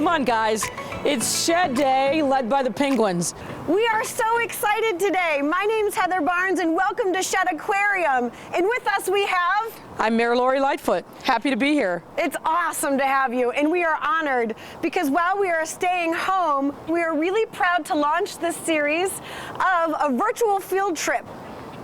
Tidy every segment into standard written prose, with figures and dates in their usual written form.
on, guys. It's Shed Day, led by the penguins. We are so excited today. My name's Heather Barnes, and welcome to Shed Aquarium. And with us we have... I'm Mayor Lori Lightfoot. Happy to be here. It's awesome to have you, and we are honored because while we are staying home, we are really proud to launch this series of a virtual field trip.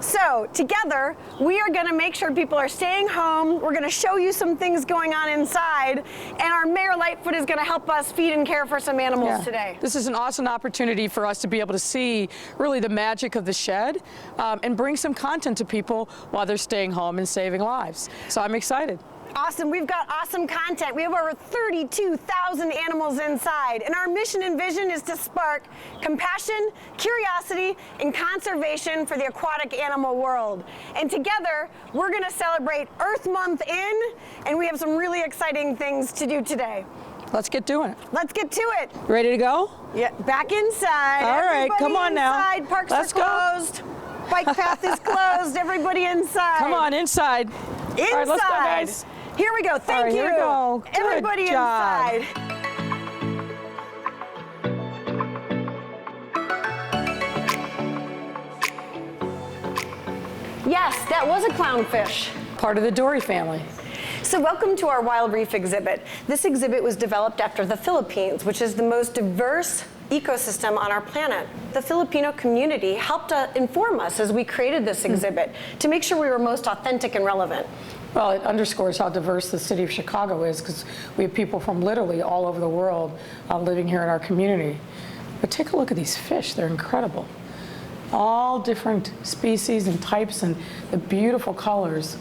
So together, we are going to make sure people are staying home. We're going to show you some things going on inside, and our Mayor Lightfoot is going to help us feed and care for some animals today. This is an awesome opportunity for us to be able to see really the magic of the shed and bring some content to people while they're staying home and saving lives. So I'm excited. Awesome. We've got awesome content. We have over 32,000 animals inside, and our mission and vision is to spark compassion, curiosity, and conservation for the aquatic animal world. And together, we're going to celebrate Earth Month and we have some really exciting things to do today. Let's get doing it. Let's get to it. Ready to go? Yeah, back inside. All right, Everybody come on inside. now. Parks Let's are closed. go. Bike path is closed. Everybody inside. Come on, inside. Inside. All right, let's go, guys. Here we go. Thank you. Here we go. Good Everybody job. inside. Yes, that was a clownfish. Part of the Dory family. So welcome to our Wild Reef exhibit. This exhibit was developed after the Philippines, which is the most diverse ecosystem on our planet. The Filipino community helped inform us as we created this exhibit to make sure we were most authentic and relevant. Well, it underscores how diverse the city of Chicago is because we have people from literally all over the world living here in our community. But take a look at these fish. They're incredible. All different species and types and the beautiful colors.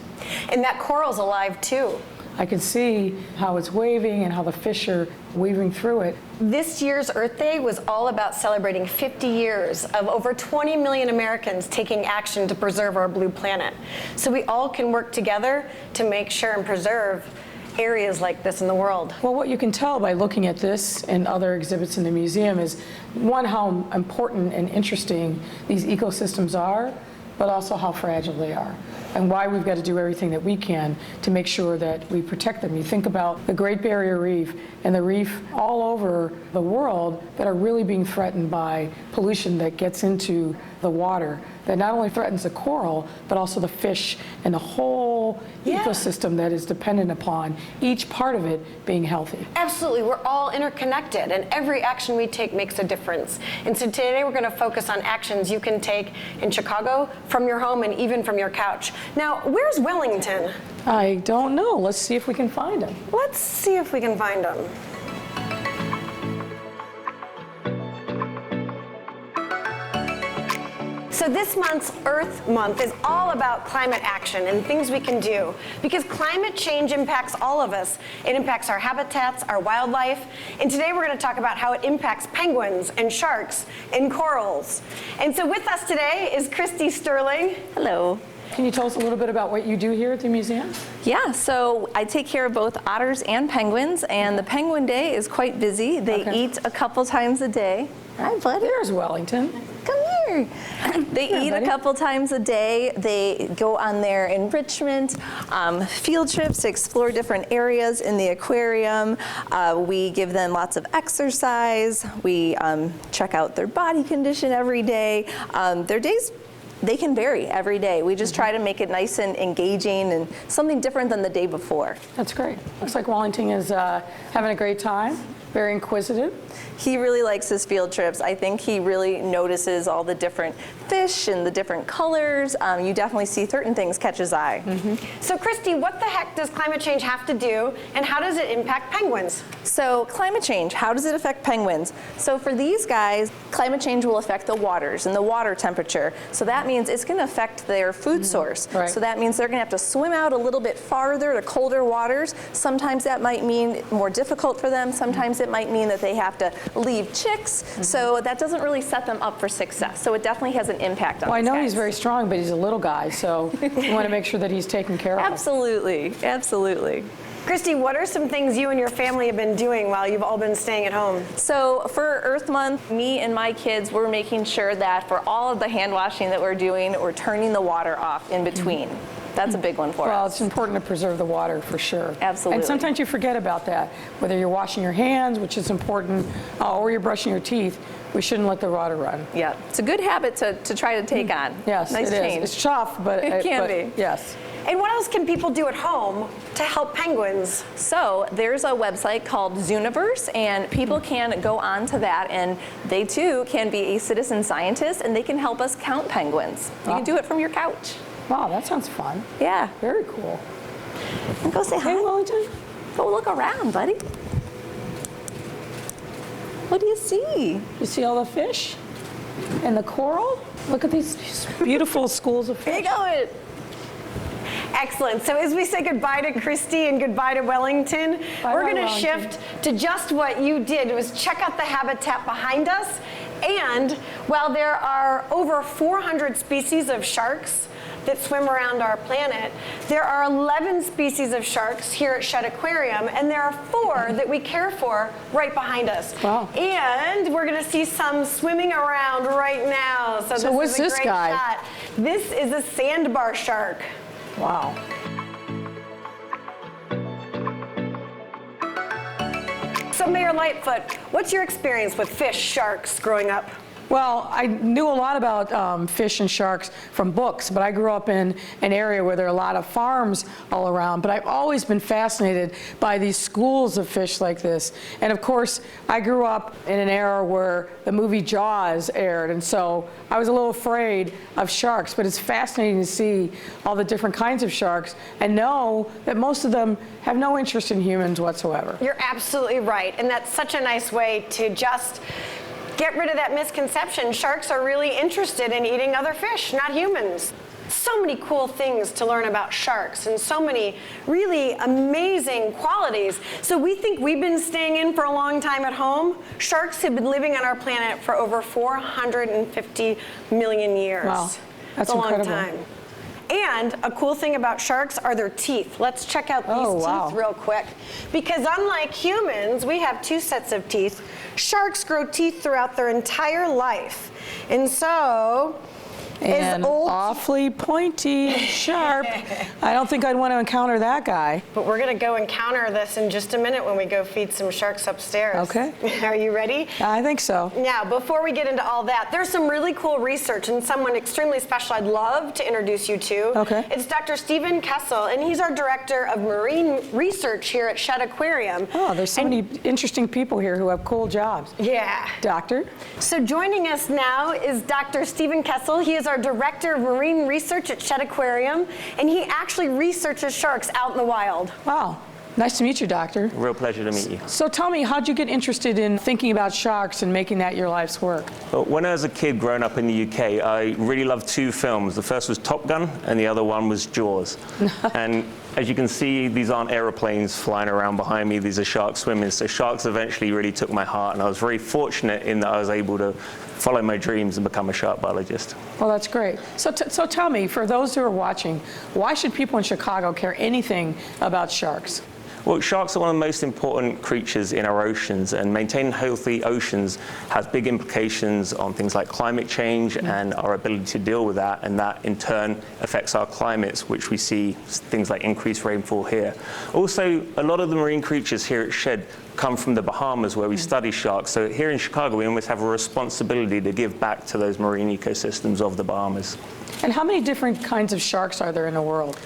And that coral's alive too. I can see how it's waving and how the fish are weaving through it. This year's Earth Day was all about celebrating 50 years of over 20 million Americans taking action to preserve our blue planet. So we all can work together to make sure and preserve areas like this in the world. Well, what you can tell by looking at this and other exhibits in the museum is, one, how important and interesting these ecosystems are, but also how fragile they are, and why we've got to do everything that we can to make sure that we protect them. You think about the Great Barrier Reef and the reef all over the world that are really being threatened by pollution that gets into the water, that not only threatens the coral, but also the fish and the whole ecosystem that is dependent upon each part of it being healthy. Absolutely, we're all interconnected, and every action we take makes a difference. And so today we're going to focus on actions you can take in Chicago, from your home, and even from your couch. Now, where's Wellington? I don't know. Let's see if we can find him. Let's see if we can find him. So this month's Earth Month is all about climate action and things we can do, because climate change impacts all of us. It impacts our habitats, our wildlife, and today we're going to talk about how it impacts penguins and sharks and corals. And so with us today is Christy Sterling. Hello. Can you tell us a little bit about what you do here at the museum? Yeah, so I take care of both otters and penguins, and the penguin day is quite busy. They eat a couple times a day. Hi, buddy. There's Wellington. Come here. They eat a couple times a day. They go on their enrichment field trips to explore different areas in the aquarium. We give them lots of exercise. We check out their body condition every day. Their days, they can vary every day. We just try to make it nice and engaging and something different than the day before. That's great. Looks like Wellington is having a great time. Very inquisitive. He really likes his field trips. I think he really notices all the different fish and the different colors. You definitely see certain things catch his eye. So Christy, what the heck does climate change have to do, and how does it impact penguins? So climate change, how does it affect penguins? So for these guys, climate change will affect the waters and the water temperature. So that means it's going to affect their food source. Right. So that means they're going to have to swim out a little bit farther to colder waters. Sometimes that might mean more difficult for them. Sometimes it might mean that they have to leave chicks. So that doesn't really set them up for success. So it definitely has an impact on Well, I know these he's guys. very strong, but he's a little guy, so we want to make sure that he's taken care of. Absolutely, absolutely. Christy, what are some things you and your family have been doing while you've all been staying at home? So for Earth Month, me and my kids, we're making sure that for all of the hand washing that we're doing, we're turning the water off in between. That's a big one for Well, us. it's important to preserve the water for sure. Absolutely. And sometimes you forget about that. Whether you're washing your hands, which is important, or you're brushing your teeth, we shouldn't let the water run. Yeah, it's a good habit to try to take on. Yes, nice it change. is. It's tough, but It can be. Yes. And what else can people do at home to help penguins? So there's a website called Zooniverse, and people can go on to that, and they too can be a citizen scientist, and they can help us count penguins. You Wow. can do it from your couch. Wow, that sounds fun. Yeah. Very cool. And go say hi. Hey, Wellington. Go look around, buddy. What do you see? You see all the fish and the coral? Look at these beautiful schools of Where you fish. going? Excellent. So as we say goodbye to Christy and goodbye to Wellington, we're going to Wellington. shift to just what you did. It was check out the habitat behind us. And while there are over 400 species of sharks that swim around our planet, there are 11 species of sharks here at Shedd Aquarium, and there are 4 that we care for right behind us. Wow. And we're going to see some swimming around right now. So this what's is a this great guy? shot. This is a sandbar shark. Wow. So Mayor Lightfoot, what's your experience with fish, sharks growing up? Well, I knew a lot about fish and sharks from books, but I grew up in an area where there are a lot of farms all around. But I've always been fascinated by these schools of fish like this. And of course, I grew up in an era where the movie Jaws aired, and so I was a little afraid of sharks. But it's fascinating to see all the different kinds of sharks and know that most of them have no interest in humans whatsoever. You're absolutely right, and that's such a nice way to just get rid of that misconception. Sharks are really interested in eating other fish, not humans. So many cool things to learn about sharks and so many really amazing qualities. So we think we've been staying in for a long time at home. Sharks have been living on our planet for over 450 million years. Wow, that's a long incredible. time. And a cool thing about sharks are their teeth. Let's check out these teeth real quick. Because unlike humans, we have 2 sets of teeth. Sharks grow teeth throughout their entire life. And so, And awfully pointy and sharp. I don't think I'd want to encounter that guy. But we're going to go encounter this in just a minute when we go feed some sharks upstairs. Okay. Are you ready? I think so. Now, before we get into all that, there's some really cool research and someone extremely special I'd love to introduce you to. Okay. It's Dr. Stephen Kessel, and he's our Director of Marine Research here at Shedd Aquarium. Oh, there's so many interesting people here who have cool jobs. Yeah. Doctor? So joining us now is Dr. Stephen Kessel. He is our Director of Marine Research at Shedd Aquarium, and he actually researches sharks out in the wild. Wow. Nice to meet you, Doctor. Real pleasure to meet you. So tell me, how'd you get interested in thinking about sharks and making that your life's work? Well, when I was a kid growing up in the UK, I really loved 2 films. The first was Top Gun, and the other one was Jaws. And as you can see, these aren't aeroplanes flying around behind me, these are sharks swimming. So sharks eventually really took my heart, and I was very fortunate in that I was able to follow my dreams and become a shark biologist. Well, that's great. So tell me, for those who are watching, why should people in Chicago care anything about sharks? Well, sharks are one of the most important creatures in our oceans, and maintaining healthy oceans has big implications on things like climate change and our ability to deal with that, and that in turn affects our climates, which we see things like increased rainfall here. Also, a lot of the marine creatures here at Shedd come from the Bahamas, where we study sharks. So here in Chicago, we almost have a responsibility to give back to those marine ecosystems of the Bahamas. And how many different kinds of sharks are there in the world?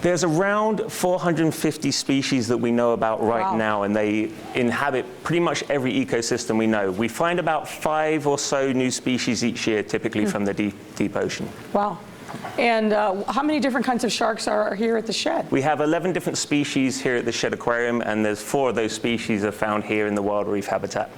There's around 450 species that we know about right now, and they inhabit pretty much every ecosystem we know. We find about 5 or so new species each year, typically from the deep ocean. Wow. And how many different kinds of sharks are here at the Shedd? We have 11 different species here at the Shedd Aquarium, and there's 4 of those species are found here in the Wild Reef habitat.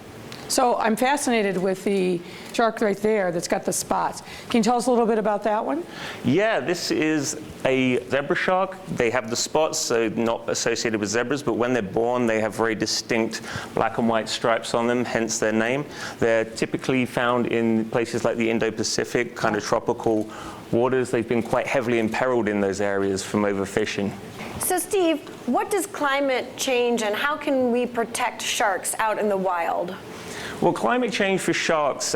So I'm fascinated with the shark right there that's got the spots. Can you tell us a little bit about that one? Yeah, this is a zebra shark. They have the spots, so not associated with zebras, but when they're born, they have very distinct black and white stripes on them, hence their name. They're typically found in places like the Indo-Pacific, kind of tropical waters. They've been quite heavily imperiled in those areas from overfishing. So Steve, what does climate change and how can we protect sharks out in the wild? Well, climate change for sharks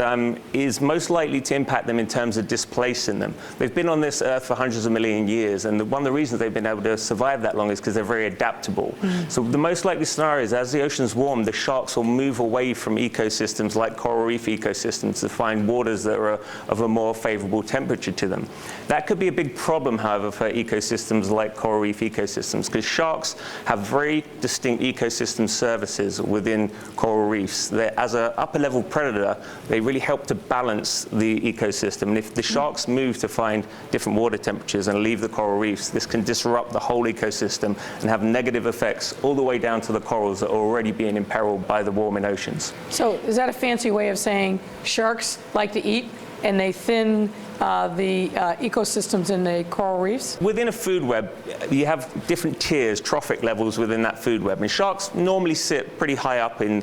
is most likely to impact them in terms of displacing them. They've been on this earth for hundreds of million years, and one of the reasons they've been able to survive that long is because they're very adaptable. So the most likely scenario is as the oceans warm, the sharks will move away from ecosystems like coral reef ecosystems to find waters that are of a more favorable temperature to them. That could be a big problem, however, for ecosystems like coral reef ecosystems, because sharks have very distinct ecosystem services within coral reefs. As an upper-level predator, they really help to balance the ecosystem. And if the sharks move to find different water temperatures and leave the coral reefs, this can disrupt the whole ecosystem and have negative effects all the way down to the corals that are already being imperiled by the warming oceans. So is that a fancy way of saying sharks like to eat and they thin the ecosystems in the coral reefs? Within a food web, you have different tiers, trophic levels within that food web. And sharks normally sit pretty high up in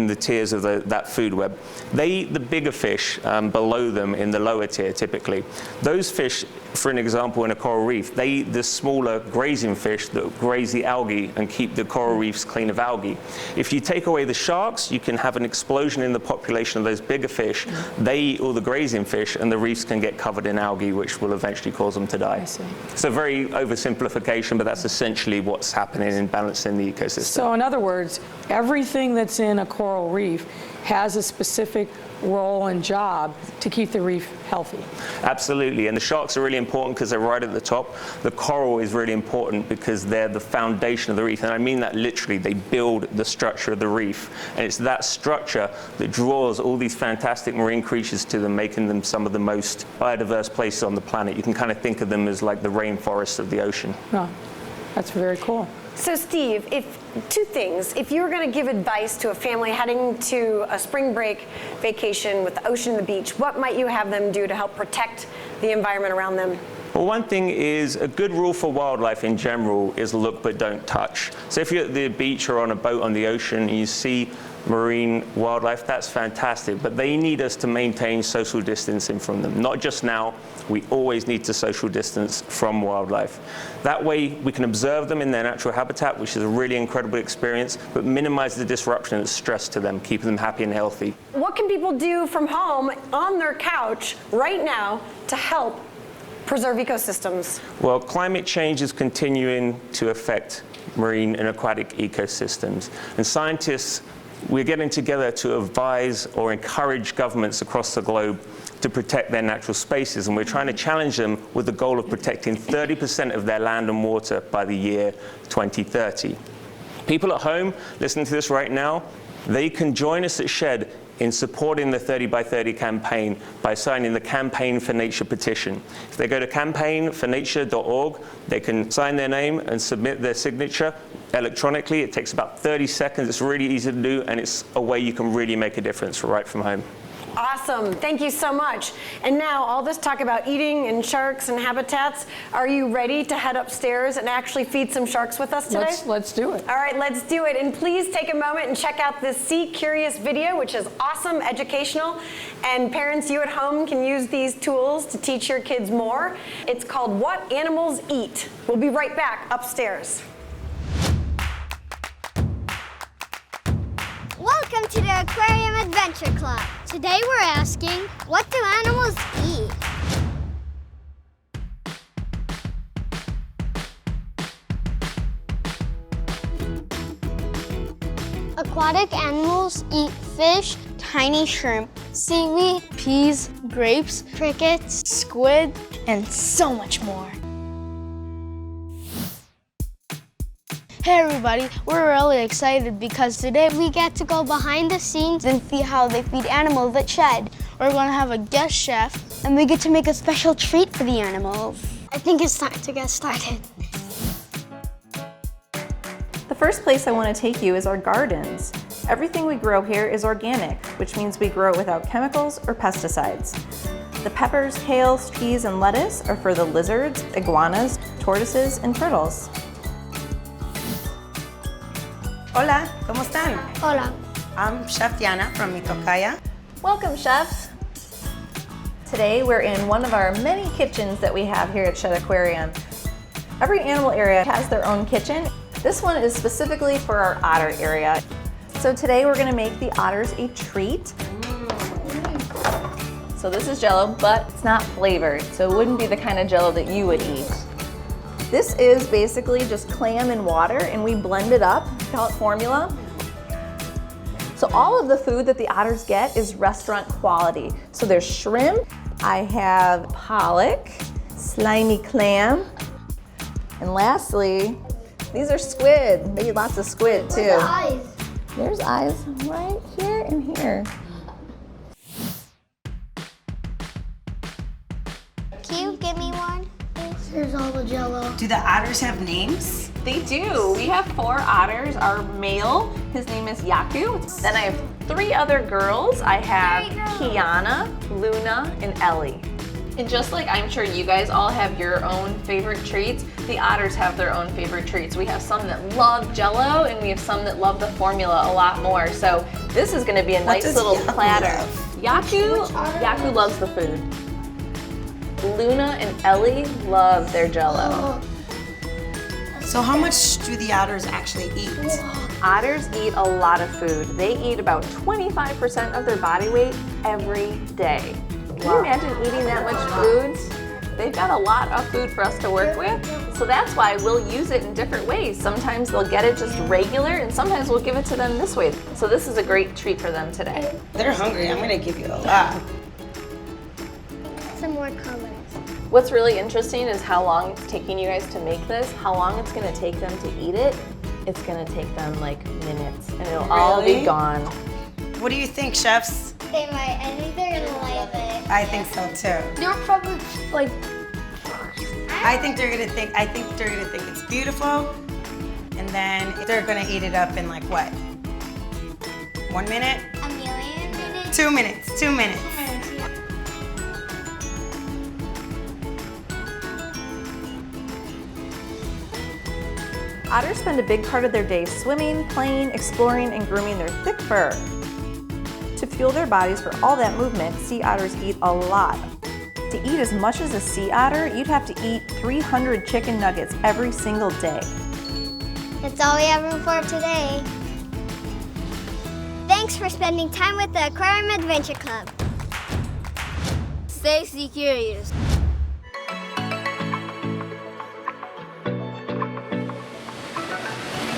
the tiers of that food web. They eat the bigger fish below them in the lower tier, typically. Those fish, for an example, in a coral reef, they eat the smaller grazing fish that graze the algae and keep the coral reefs clean of algae. If you take away the sharks, you can have an explosion in the population of those bigger fish. They eat all the grazing fish, and the reefs can get covered in algae, which will eventually cause them to die. I see. It's a very oversimplification, but that's essentially what's happening in balancing the ecosystem. So in other words, everything that's in a coral reef has a specific role and job to keep the reef healthy. Absolutely, and the sharks are really important because they're right at the top. The coral is really important because they're the foundation of the reef, and I mean that literally. They build the structure of the reef, and it's that structure that draws all these fantastic marine creatures to them, making them some of the most biodiverse places on the planet. You can kind of think of them as like the rainforests of the ocean. Oh, that's very cool. So Steve, two things. If you were going to give advice to a family heading to a spring break vacation with the ocean and the beach, what might you have them do to help protect the environment around them? Well, one thing is, a good rule for wildlife in general is look but don't touch. So if you're at the beach or on a boat on the ocean and you see marine wildlife, that's fantastic, but they need us to maintain social distancing from them. Not just now, we always need to social distance from wildlife. That way we can observe them in their natural habitat, which is a really incredible experience, but minimize the disruption and stress to them, keeping them happy and healthy. What can people do from home on their couch right now to help preserve ecosystems? Well, climate change is continuing to affect marine and aquatic ecosystems, and scientists, we're getting together to advise or encourage governments across the globe to protect their natural spaces, and we're trying to challenge them with the goal of protecting 30% of their land and water by the year 2030. People at home listening to this right now, they can join us at SHED in supporting the 30 by 30 campaign by signing the Campaign for Nature petition. If they go to campaignfornature.org, they can sign their name and submit their signature electronically. It takes about 30 seconds. It's really easy to do, and it's a way you can really make a difference right from home. Awesome. Thank you so much. And now, all this talk about eating and sharks and habitats, are you ready to head upstairs and actually feed some sharks with us today? Let's do it. All right, let's do it. And please take a moment and check out this Sea Curious video, which is awesome, educational. And parents, you at home can use these tools to teach your kids more. It's called What Animals Eat. We'll be right back upstairs. Welcome to the Aquarium Adventure Club. Today we're asking, what do animals eat? Aquatic animals eat fish, tiny shrimp, seaweed, peas, grapes, crickets, squid, and so much more. Hey everybody, we're really excited because today we get to go behind the scenes and see how they feed animals at SHED. We're going to have a guest chef and we get to make a special treat for the animals. I think it's time to get started. The first place I want to take you is our gardens. Everything we grow here is organic, which means we grow it without chemicals or pesticides. The peppers, kale, peas, and lettuce are for the lizards, iguanas, tortoises, and turtles. Hola, ¿cómo están? Hola. I'm Chef Diana from Mitokaya. Welcome, chefs. Today we're in one of our many kitchens that we have here at SHED Aquarium. Every animal area has their own kitchen. This one is specifically for our otter area. So today we're gonna make the otters a treat. So this is Jell-O, but it's not flavored, so it wouldn't be the kind of Jell-O that you would eat. This is basically just clam and water, and we blend it up, call it formula. So all of the food that the otters get is restaurant quality. So there's shrimp, I have pollock, slimy clam, and lastly, these are squid. They eat lots of squid too. Where's the eyes? There's eyes right here and here. Can you give me one? Here's all the Jell-O. Do the otters have names? They do. We have 4 otters. Our male, his name is Yaku. Then I have 3 other girls. I have Kiana, Luna, and Ellie. And just like I'm sure you guys all have your own favorite treats, the otters have their own favorite treats. We have some that love Jell-O, and we have some that love the formula a lot more. So this is gonna be a nice does little Yaku platter. love? Yaku loves the food. Luna and Ellie love their Jell-O. So how much do the otters actually eat? Otters eat a lot of food. They eat about 25% of their body weight every day. Can you imagine eating that much food? They've got a lot of food for us to work with. So that's why we'll use it in different ways. Sometimes they'll get it just regular, and sometimes we'll give it to them this way. So this is a great treat for them today. They're hungry. I'm gonna give you a lot. Some more colors. What's really interesting is how long it's taking you guys to make this, how long it's gonna take them to eat it. It's gonna take them like minutes, and it'll all be Really? gone. What do you think, chefs? They might. I think they're gonna like it. I think so too. They're probably like. I think they're gonna think it's beautiful, and then they're gonna eat it up in like what? 1 minute? A million minutes. 2 minutes. 2 minutes. Otters spend a big part of their day swimming, playing, exploring, and grooming their thick fur. To fuel their bodies for all that movement, sea otters eat a lot. To eat as much as a sea otter, you'd have to eat 300 chicken nuggets every single day. That's all we have room for today. Thanks for spending time with the Aquarium Adventure Club. Stay sea curious.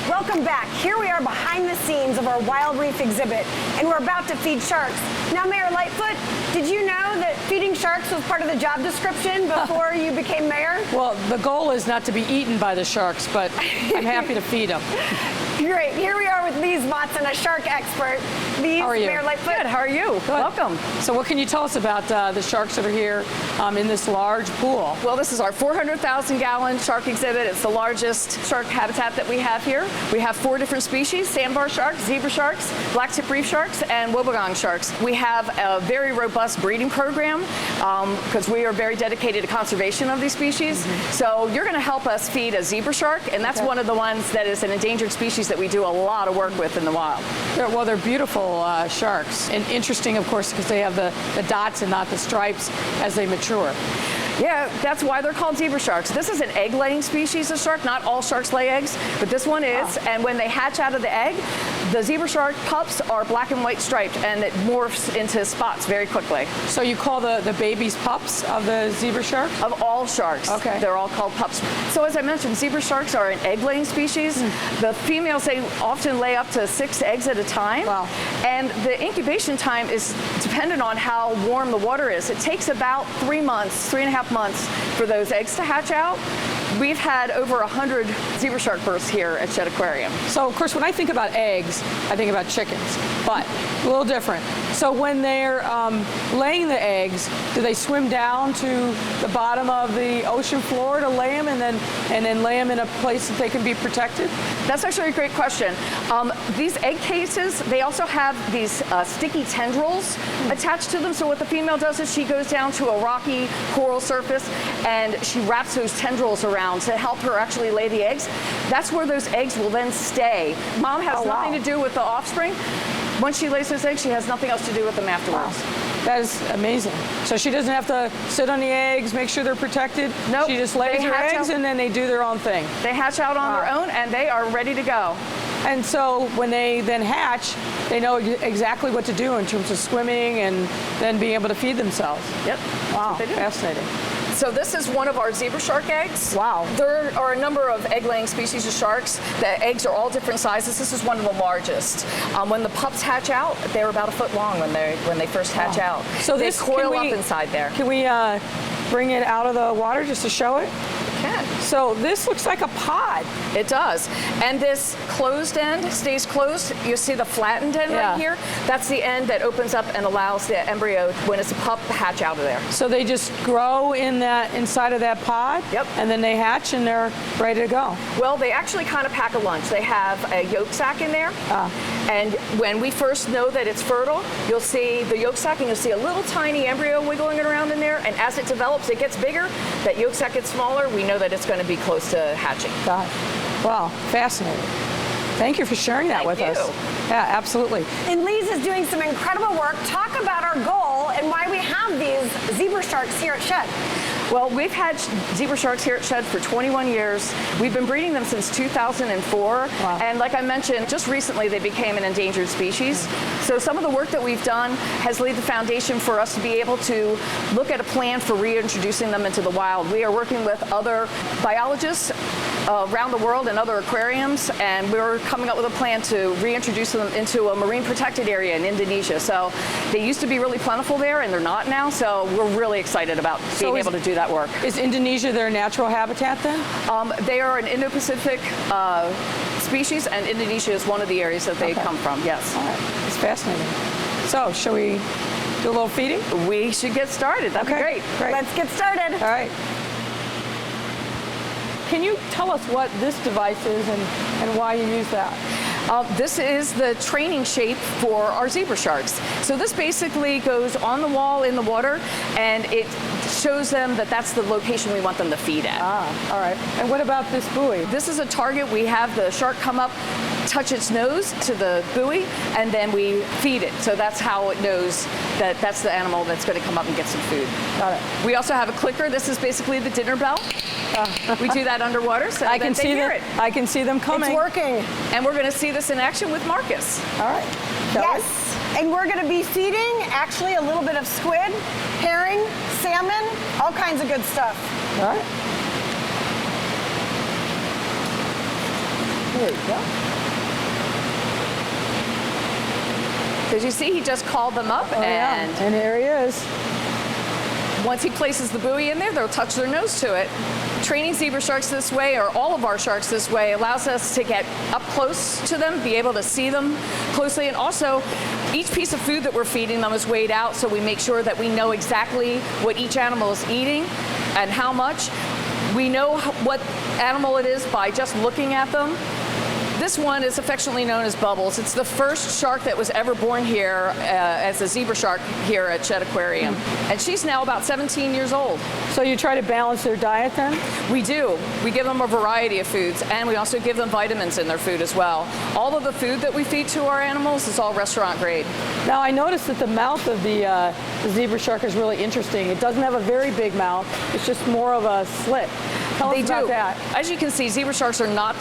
Welcome back. Here we are behind the scenes of our Wild Reef exhibit, and we're about to feed sharks. Now, Mayor Lightfoot, did you know that feeding sharks was part of the job description before you became mayor? Well, the goal is not to be eaten by the sharks, but I'm happy to feed them. Great. Here we are with Lise Watson, a shark expert. Lise, How are you? Mayor Lightfoot. Good. How are you? Good. Welcome. So what can you tell us about the sharks that are here in this large pool? Well, this is our 400,000 gallon shark exhibit. It's the largest shark habitat that we have here. We have 4 different species: sandbar sharks, zebra sharks, blacktip reef sharks, and wobbegong sharks. We have a very robust breeding program because we are very dedicated to conservation of these species. So you're going to help us feed a zebra shark, and that's one of the ones that is an endangered species that we do a lot of work with in the wild. They're beautiful sharks, and interesting, of course, because they have the dots and not the stripes as they mature. Yeah, that's why they're called zebra sharks. This is an egg-laying species of shark. Not all sharks lay eggs, but this one is. And when they hatch out of the egg, the zebra shark pups are black and white striped, and it morphs into spots very quickly. So you call the babies pups of the zebra shark? Of all sharks, Okay. they're all called pups. So as I mentioned, zebra sharks are an egg-laying species. The females, they often lay up to 6 eggs at a time. Wow. And the incubation time is dependent on how warm the water is. It takes about 3 months, 3.5 months for those eggs to hatch out. We've had over 100 zebra shark births here at Shedd Aquarium. So, of course, when I think about eggs, I think about chickens, but a little different. So when they're laying the eggs, do they swim down to the bottom of the ocean floor to lay them and then lay them in a place that they can be protected? That's actually a great question. These egg cases, they also have these sticky tendrils attached to them. So what the female does is she goes down to a rocky coral surface and she wraps those tendrils around to help her actually lay the eggs. That's where those eggs will then stay. Mom has nothing to do with the offspring. Once she lays those eggs, she has nothing else to do with them afterwards. That is amazing. So she doesn't have to sit on the eggs, make sure they're protected. Nope. She just lays They her hatch eggs out. and then they do their own thing. They hatch out on their own and they are ready to go. And so when they then hatch, they know exactly what to do in terms of swimming and then being able to feed themselves. Yep. Wow, That's what they do. fascinating. So this is one of our zebra shark eggs. Wow. There are a number of egg-laying species of sharks. The eggs are all different sizes. This is one of the largest. When the pups hatch out, they're about a foot long when they first hatch out. So they this coil up inside there. Can we bring it out of the water just to show it? Can. So this looks like a pod. It does. And this closed end stays closed. You see the flattened end Yeah. right here? That's the end that opens up and allows the embryo, when it's a pup, to hatch out of there. So they just grow inside of that pod. Yep. And then they hatch and they're ready to go. Well, they actually kind of pack a lunch. They have a yolk sac in there. And when we first know that it's fertile, you'll see the yolk sac and you'll see a little tiny embryo wiggling around in there. And as it develops, it gets bigger. That yolk sac gets smaller. We know that it's going to be close to hatching. Got it. Wow, fascinating. Thank you for sharing that with us. Yeah, absolutely. And Lise is doing some incredible work. Talk about our goal and why we have these zebra sharks here at Shed. Well, we've had zebra sharks here at Shed for 21 years. We've been breeding them since 2004. Wow. And like I mentioned, just recently they became an endangered species. So some of the work that we've done has laid the foundation for us to be able to look at a plan for reintroducing them into the wild. We are working with other biologists around the world and other aquariums, and we're coming up with a plan to reintroduce them into a marine protected area in Indonesia. So they used to be really plentiful there, and they're not now. So we're really excited about being able to do that work. Is Indonesia their natural habitat then? They are an Indo-Pacific species, and Indonesia is one of the areas that they come from, yes. All right, it's fascinating. So, shall we do a little feeding? We should get started. That'd be great. Let's get started. All right. Can you tell us what this device is and why you use that? This is the training shape for our zebra sharks. So this basically goes on the wall in the water, and it shows them that that's the location we want them to feed at. All right. And what about this buoy? This is a target. We have the shark come up, touch its nose to the buoy, and then we feed it. So that's how it knows that that's the animal that's going to come up and get some food. Got it. We also have a clicker. This is basically the dinner bell. We do that underwater so I that can they see hear them. it. I can see them coming. It's working. And we're going to see this in action with Marcus. All right. Shall we? Yes. And we're going to be feeding actually a little bit of squid, herring, salmon, all kinds of good stuff. All right. There you go. Did you see he just called them up? Oh, and yeah. And here he is. once he places the buoy in there, they'll touch their nose to it. Training zebra sharks this way, or all of our sharks this way, allows us to get up close to them, be able to see them closely, and also each piece of food that we're feeding them is weighed out, so we make sure that we know exactly what each animal is eating and how much. We know what animal it is by just looking at them. This one is affectionately known as Bubbles. It's the first shark that was ever born here as a zebra shark here at Shed Aquarium. And she's now about 17 years old. So you try to balance their diet then? We do. We give them a variety of foods, and we also give them vitamins in their food as well. All of the food that we feed to our animals is all restaurant grade. Now I noticed that the mouth of the zebra shark is really interesting. It doesn't have a very big mouth. It's just more of a slit. Tell us about that. As you can see, zebra sharks are not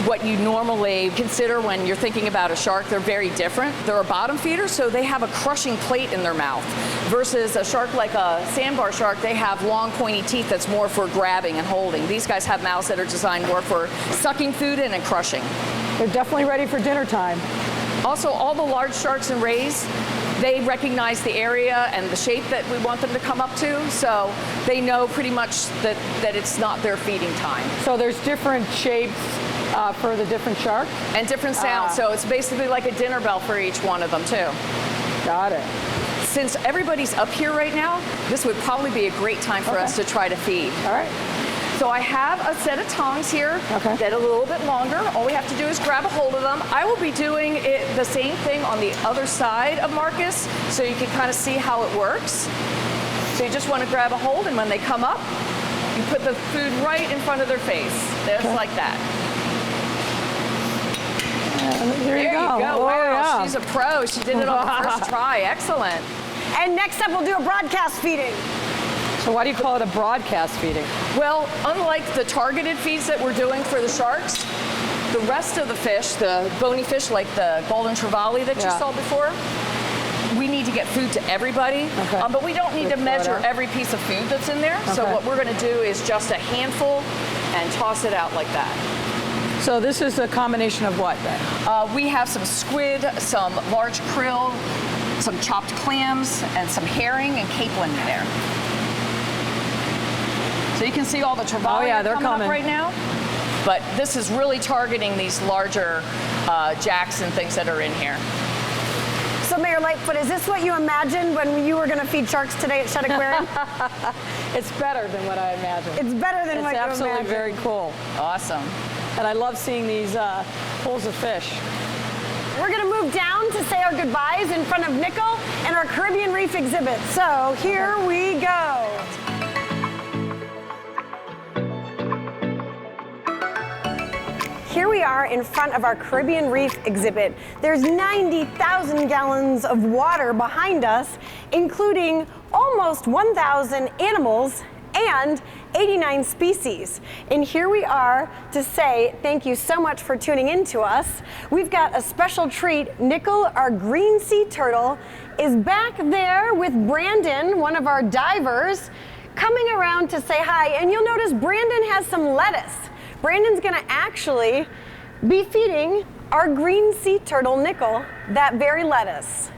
what you normally consider when you're thinking about a shark. They're very different. They're a bottom feeder, so they have a crushing plate in their mouth. Versus a shark like a sandbar shark, they have long pointy teeth that's more for grabbing and holding. These guys have mouths that are designed more for sucking food in and crushing. They're definitely ready for dinner time. Also, all the large sharks and rays, they recognize the area and the shape that we want them to come up to, so they know pretty much that it's not their feeding time. So there's different shapes for the different sharks? And different sounds, so it's basically like a dinner bell for each one of them too. Got it. Since everybody's up here right now, this would probably be a great time for us to try to feed. All right. So I have a set of tongs here Okay. that are a little bit longer. All we have to do is grab a hold of them. I will be doing the same thing on the other side of Marcus, so you can kind of see how it works. So you just want to grab a hold, and when they come up, you put the food right in front of their face, just like that. There you go. Oh, Wow, yeah. she's a pro. She did it on the first try. Excellent. And next up, we'll do a broadcast feeding. So why do you call it a broadcast feeding? Well, unlike the targeted feeds that we're doing for the sharks the rest of the fish, the bony fish like the golden trevally that you Yeah. saw before, we need to get food to everybody, Okay. but we don't need to Throw it measure out. every piece of food that's in there. So Okay. what we're going to do is just a handful and toss it out like that. So this is a combination of what then? We have some squid, some large krill, some chopped clams, and some herring and capelin in there. So you can see all the trevally Oh, yeah, they're coming coming. up right now. But this is really targeting these larger jacks and things that are in here. So Mayor Lightfoot, is this what you imagined when you were going to feed sharks today at Shedd Aquarium? It's better than what I imagined. It's better than what It's you absolutely imagined. very cool. Awesome. And I love seeing these pools of fish. We're going to move down to say our goodbyes in front of Nickel and our Caribbean Reef exhibit. So here we go. Here we are in front of our Caribbean Reef exhibit. There's 90,000 gallons of water behind us, including almost 1,000 animals and 89 species. And here we are to say thank you so much for tuning in to us. We've got a special treat. Nickel, our green sea turtle, is back there with Brandon, one of our divers, coming around to say hi. And you'll notice Brandon has some lettuce. Brandon's gonna actually be feeding our green sea turtle, Nickel, that very lettuce.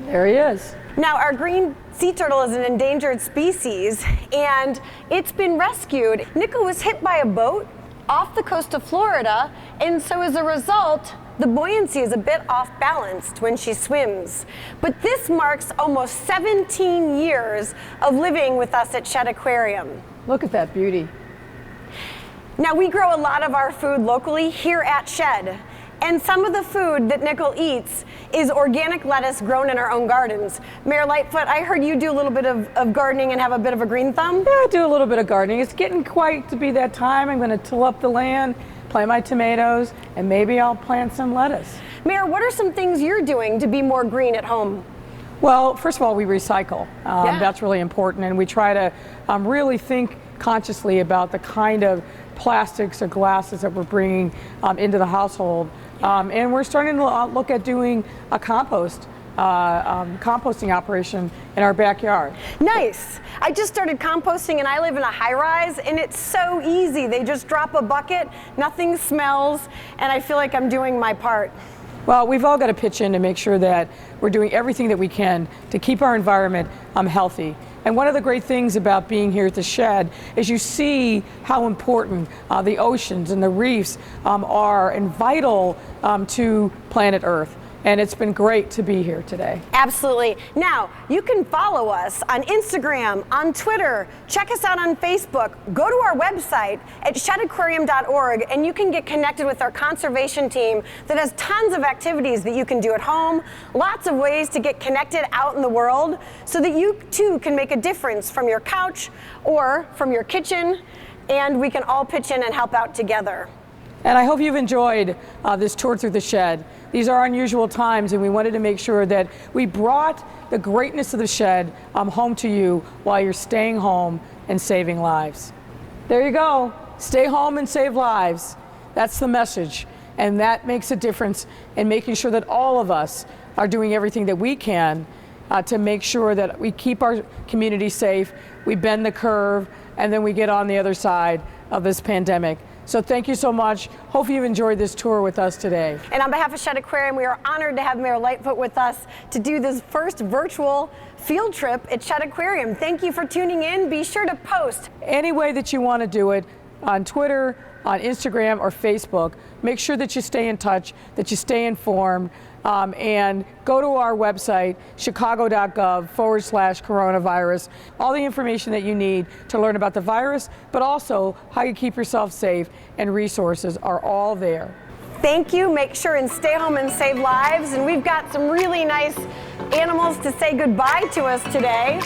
There he is. Now, our green sea turtle is an endangered species, and it's been rescued. Nickel was hit by a boat off the coast of Florida, and so as a result, the buoyancy is a bit off balanced when she swims. But this marks almost 17 years of living with us at Shedd Aquarium. Look at that beauty. Now, we grow a lot of our food locally here at Shedd, and some of the food that Nickel eats is organic lettuce grown in our own gardens. Mayor Lightfoot, I heard you do a little bit of gardening and have a bit of a green thumb. Yeah, I do a little bit of gardening. It's getting quite to be that time. I'm going to till up the land, plant my tomatoes, and maybe I'll plant some lettuce. Mayor, what are some things you're doing to be more green at home? Well, first of all, we recycle. Yeah. That's really important, and we try to really think consciously about the kind of plastics or glasses that we're bringing into the household. And we're starting to look at doing a composting operation in our backyard. Nice. I just started composting and I live in a high rise and it's so easy. They just drop a bucket, nothing smells, and I feel like I'm doing my part. Well, we've all got to pitch in to make sure that we're doing everything that we can to keep our environment healthy. And one of the great things about being here at the Shedd is you see how important the oceans and the reefs are and vital to planet Earth. And it's been great to be here today. Absolutely. Now, you can follow us on Instagram, on Twitter, check us out on Facebook, go to our website at sheddaquarium.org and you can get connected with our conservation team that has tons of activities that you can do at home, lots of ways to get connected out in the world so that you too can make a difference from your couch or from your kitchen, and we can all pitch in and help out together. And I hope you've enjoyed this tour through the Shedd. These are unusual times, and we wanted to make sure that we brought the greatness of the Shedd home to you while you're staying home and saving lives. There you go. Stay home and save lives. That's the message. And that makes a difference in making sure that all of us are doing everything that we can to make sure that we keep our community safe, we bend the curve, and then we get on the other side of this pandemic. So thank you so much. Hope you've enjoyed this tour with us today. And on behalf of Shedd Aquarium, we are honored to have Mayor Lightfoot with us to do this first virtual field trip at Shedd Aquarium. Thank you for tuning in. Be sure to post. Any way that you want to do it, on Twitter, on Instagram, or Facebook, make sure that you stay in touch, that you stay informed, and go to our website, chicago.gov/coronavirus. All the information that you need to learn about the virus, but also how you keep yourself safe, and resources are all there. Thank you. Make sure and stay home and save lives. And we've got some really nice animals to say goodbye to us today.